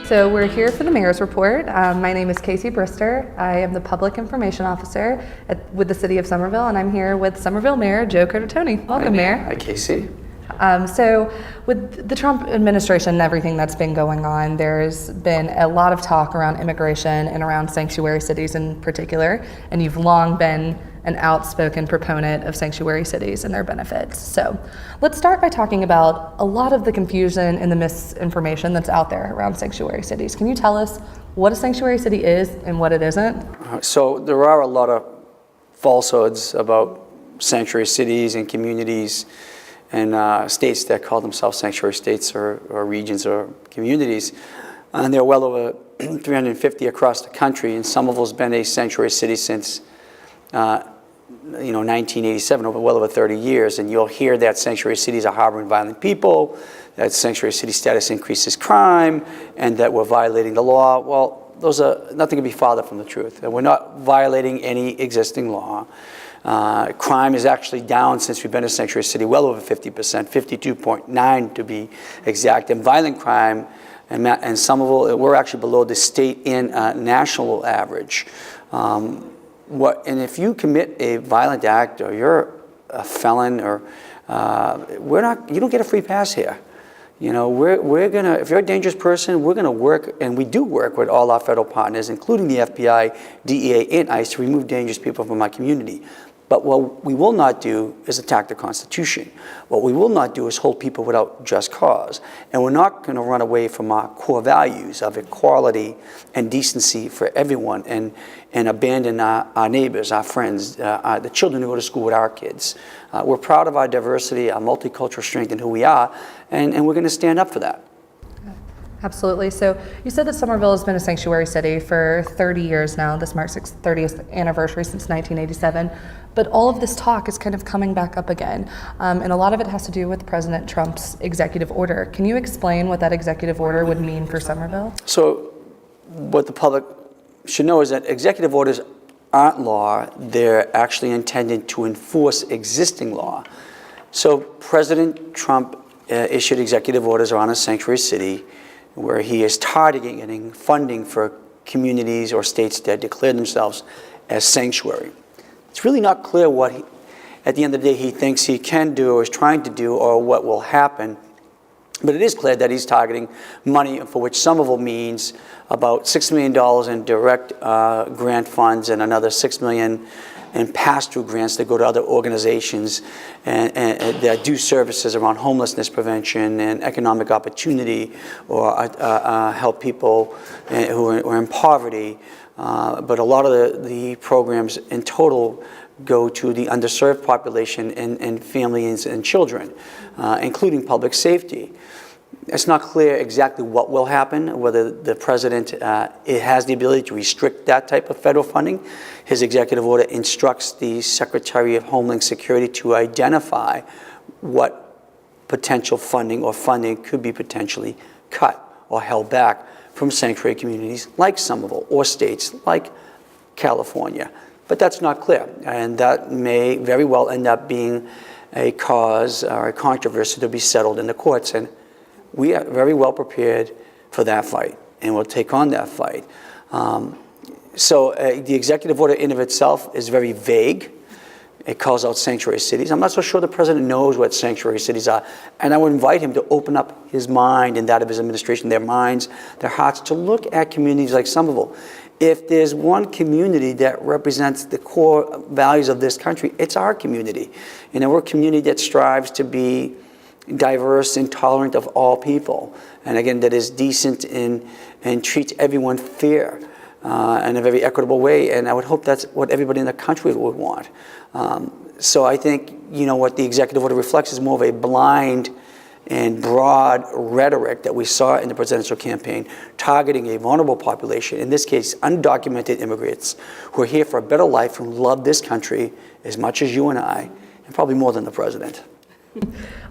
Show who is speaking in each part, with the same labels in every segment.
Speaker 1: So we're here for the mayor's report. My name is Kacey Brister. I am the public information officer with the city of Somerville, and I'm here with Somerville Mayor Joe Curtatone. Welcome, Mayor.
Speaker 2: Hi, Kacey.
Speaker 1: So with the Trump administration and everything that's been going on, there's been a lot of talk around immigration and around sanctuary cities in particular, and you've long been an outspoken proponent of sanctuary cities and their benefits. So let's start by talking about a lot of the confusion and the misinformation that's out there around sanctuary cities. Can you tell us what a sanctuary city is and what it isn't?
Speaker 2: So there are a lot of falsehoods about sanctuary cities and communities and states that call themselves sanctuary states or regions or communities. And there are well over 350 across the country, and Somerville's been a sanctuary city since 1987, well over 30 years, and you'll hear that sanctuary cities are harboring violent people, that sanctuary city status increases crime, and that we're violating the law. Well, those are nothing can be farther from the truth. We're not violating any existing law. Crime is actually down since we've been a sanctuary city, well over 50%, 52.9 to be exact. And violent crime and Somerville, we're actually below the state and national average. And if you commit a violent act or you're a felon or you don't get a free pass here. You know, we're gonna, if you're a dangerous person, we're gonna work, and we do work with all our federal partners, including the FBI, DEA, and ICE, to remove dangerous people from our community. But what we will not do is attack the Constitution. What we will not do is hold people without just cause. And we're not going to run away from our core values of equality and decency for everyone and abandon our neighbors, our friends, the children who go to school with our kids. We're proud of our diversity, our multicultural strength, and who we are, and we're going to stand up for that.
Speaker 1: Absolutely. So you said that Somerville has been a sanctuary city for 30 years now. This marks its 30th anniversary since 1987. But all of this talk is kind of coming back up again. And a lot of it has to do with President Trump's executive order. Can you explain what that executive order would mean for Somerville?
Speaker 2: So what the public should know is that executive orders aren't law. They're actually intended to enforce existing law. So President Trump issued executive orders on a sanctuary city where he is targeting funding for communities or states that declare themselves as sanctuary. It's really not clear what, at the end of the day, he thinks he can do or is trying to do or what will happen. But it is clear that he's targeting money for which Somerville means about $6 million in direct grant funds and another $6 million in pass-through grants that go to other organizations and that do services around homelessness prevention and economic opportunity or help people who are in poverty. But a lot of the programs in total go to the underserved population and families and children, including public safety. It's not clear exactly what will happen, whether the president has the ability to restrict that type of federal funding. His executive order instructs the Secretary of Homeland Security to identify what potential funding or funding could be potentially cut or held back from sanctuary communities like Somerville or states like California. But that's not clear, and that may very well end up being a cause or a controversy to be settled in the courts. And we are very well prepared for that fight, and we'll take on that fight. So the executive order in of itself is very vague. It calls out sanctuary cities. I'm not so sure the president knows what sanctuary cities are, and I would invite him to open up his mind and that of his administration, their minds, their hearts, to look at communities like Somerville. If there's one community that represents the core values of this country, it's our community. You know, we're a community that strives to be diverse and tolerant of all people, and again, that is decent and treats everyone fair in a very equitable way. And I would hope that's what everybody in the country would want. So I think, you know, what the executive order reflects is more of a blind and broad rhetoric that we saw in the presidential campaign, targeting a vulnerable population, in this case, undocumented immigrants who are here for a better life, who love this country as much as you and I, and probably more than the president.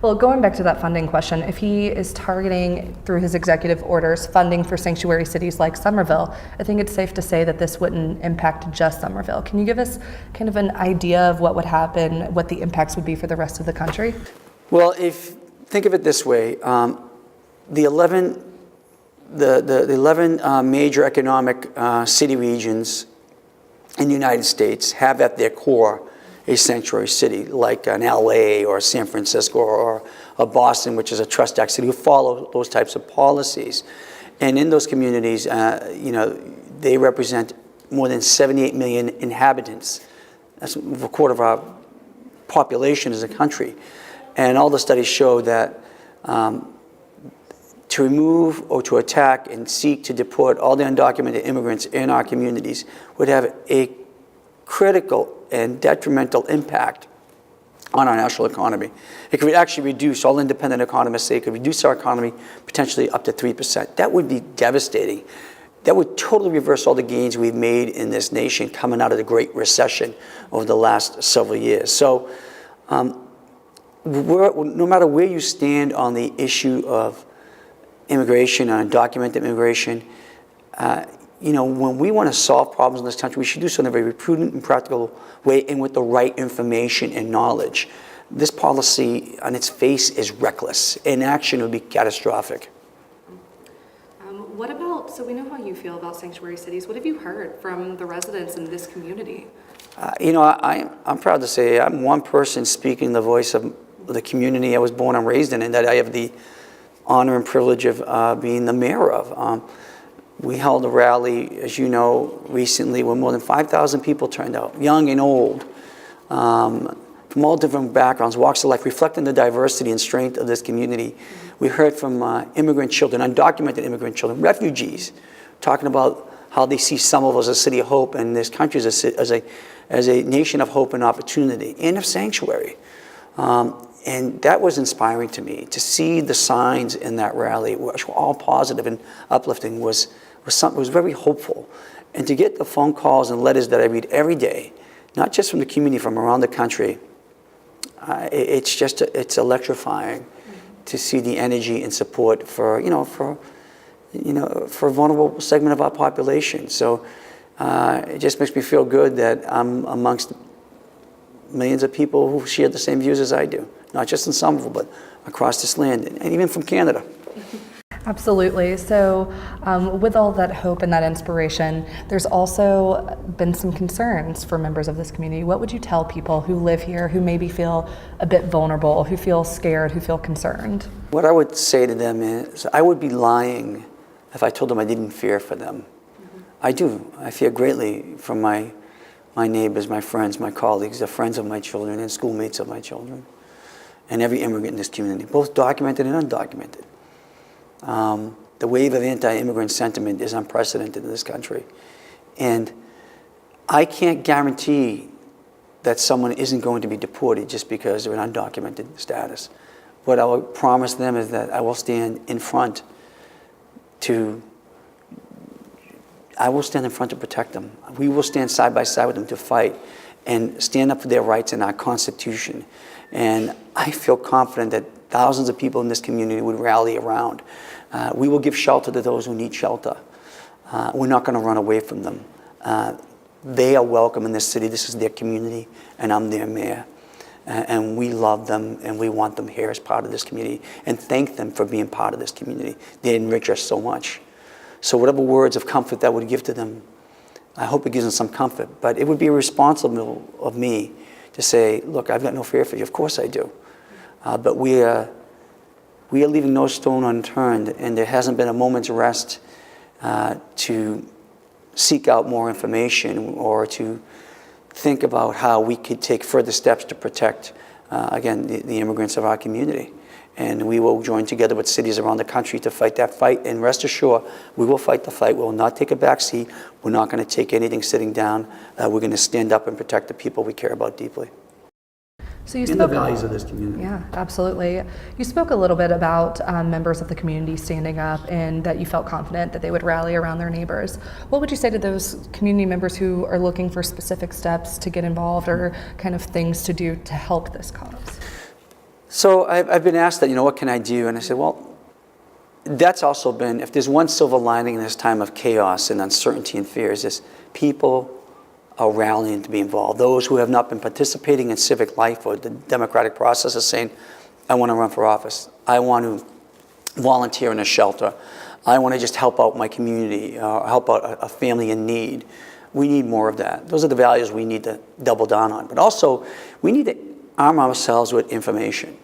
Speaker 1: Well, going back to that funding question, if he is targeting through his executive orders funding for sanctuary cities like Somerville, I think it's safe to say that this wouldn't impact just Somerville. Can you give us kind of an idea of what would happen, what the impacts would be for the rest of the country?
Speaker 2: Well, think of it this way. The 11 the 11 major economic city regions in the United States have at their core a sanctuary city, like an LA or San Francisco or Boston, which is a Trust Act city, who follow those types of policies. And in those communities, they represent more than 78 million inhabitants. That's a quarter of our population as a country. And all the studies show that to remove or to attack and seek to deport all the undocumented immigrants in our communities would have a critical and detrimental impact on our national economy. It could actually reduce, all independent economists say, it could reduce our economy potentially up to 3%. That would be devastating. That would totally reverse all the gains we've made in this nation coming out of the Great Recession over the last several years. So no matter where you stand on the issue of immigration, undocumented immigration, when we want to solve problems in this country, we should do so in a very prudent and practical way and with the right information and knowledge. This policy on its face is reckless. Inaction would be catastrophic.
Speaker 1: What about, so we know how you feel about sanctuary cities. What have you heard from the residents in this community?
Speaker 2: I'm proud to say I'm one person speaking the voice of the community I was born and raised in, and that I have the honor and privilege of being the mayor of. We held a rally, as you know, recently where more than 5,000 people turned out, young and old, from all different backgrounds, walks of life, reflecting the diversity and strength of this community. We heard from immigrant children, undocumented immigrant children, refugees, talking about how they see Somerville as a city of hope and this country as a nation of hope and opportunity and of sanctuary. And that was inspiring to me. To see the signs in that rally, which were all positive and uplifting, was very hopeful. And to get the phone calls and letters that I read every day, not just from the community, from around the country, it's electrifying to see the energy and support for a vulnerable segment of our population. So it just makes me feel good that I'm amongst millions of people who share the same views as I do, not just in Somerville, but across this land, and even from Canada.
Speaker 1: Absolutely. So with all that hope and that inspiration, there's also been some concerns for members of this community. What would you tell people who live here, who maybe feel a bit vulnerable, who feel scared, who feel concerned?
Speaker 2: What I would say to them is I would be lying if I told them I didn't fear for them. Mm-hmm. I do. I fear greatly for my neighbors, my friends, my colleagues, the friends of my children and schoolmates of my children, and every immigrant in this community, both documented and undocumented. The wave of anti-immigrant sentiment is unprecedented in this country. And I can't guarantee that someone isn't going to be deported just because of an undocumented status. What I will promise them is that I will stand in front to protect them. We will stand side by side with them to fight and stand up for their rights in our Constitution. And I feel confident that thousands of people in this community would rally around. We will give shelter to those who need shelter. We're not going to run away from them. They are welcome in this city. This is their community, and I'm their mayor. And we love them, and we want them here as part of this community, and thank them for being part of this community. They enrich us so much. So whatever words of comfort that would give to them, I hope it gives them some comfort. But it would be irresponsible of me to say, look, I've got no fear for you. Of course I do. But we are leaving no stone unturned, and there hasn't been a moment's rest to seek out more information or to think about how we could take further steps to protect, again, the immigrants of our community. And we will join together with cities around the country to fight that fight. And rest assured, we will fight the fight. We will not take a back seat. We're not going to take anything sitting down. We're going to stand up and protect the people we care about deeply.
Speaker 1: So you
Speaker 2: spoke the values of this community.
Speaker 1: Yeah, absolutely. You spoke a little bit about members of the community standing up and that you felt confident that they would rally around their neighbors. What would you say to those community members who are looking for specific steps to get involved or kind of things to do to help this cause?
Speaker 2: So I've been asked that, what can I do? And I said, well, that's also been, if there's one silver lining in this time of chaos and uncertainty and fear, is this: people are rallying to be involved. Those who have not been participating in civic life or the democratic process are saying, I want to run for office. I want to volunteer in a shelter. I want to just help out my community, help out a family in need. We need more of that. Those are the values we need to double down on. But also, we need to arm ourselves with information.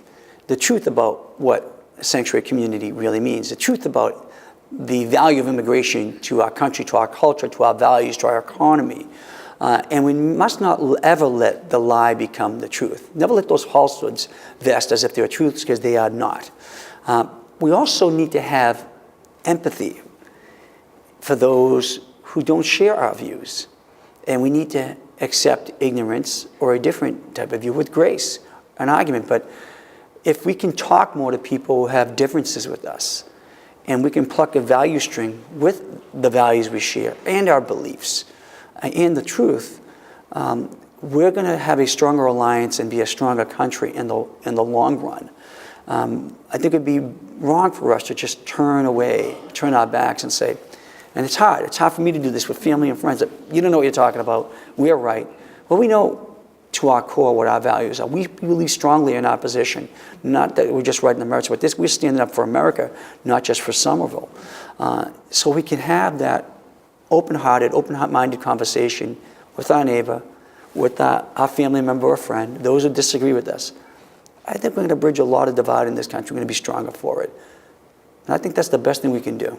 Speaker 2: The truth about what a sanctuary community really means, the truth about the value of immigration to our country, to our culture, to our values, to our economy. And we must not ever let the lie become the truth. Never let those falsehoods vest as if they're truths, because they are not. We also need to have empathy for those who don't share our views. And we need to accept ignorance or a different type of view with grace, an argument. But if we can talk more to people who have differences with us, and we can pluck a value string with the values we share and our beliefs and the truth, we're going to have a stronger alliance and be a stronger country in the long run. I think it would be wrong for us to just turn away, turn our backs and say, and it's hard. It's hard for me to do this with family and friends. That you don't know what you're talking about. We're right. Well, we know to our core what our values are. We believe strongly in our position. Not that we're just right in the merits, but we're standing up for America, not just for Somerville. So we can have that open-hearted, open-minded conversation with our neighbor, with our family member or friend, those who disagree with us. I think we're going to bridge a lot of divide in this country. We're going to be stronger for it. And I think that's the best thing we can do.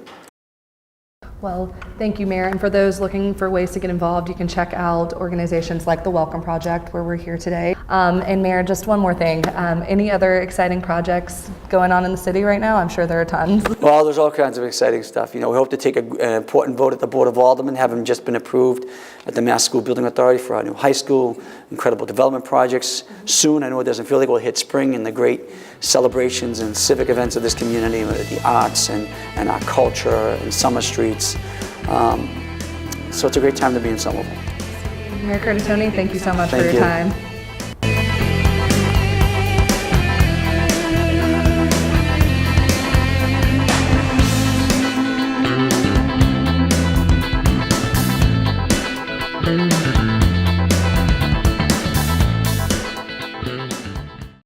Speaker 1: Well, thank you, Mayor. And for those looking for ways to get involved, you can check out organizations like the Welcome Project, where we're here today. And Mayor, just one more thing. Any other exciting projects going on in the city right now? I'm sure there are tons.
Speaker 2: Well, there's all kinds of exciting stuff. You know, we hope to take an important vote at the Board of Aldermen, having just been approved at the Mass School Building Authority for our new high school, incredible development projects. Soon, I know it doesn't feel like we'll hit spring and the great celebrations and civic events of this community, the arts and our culture and summer streets. So it's a great time to be in Somerville.
Speaker 1: Mayor Curtatone, thank you so much for your time.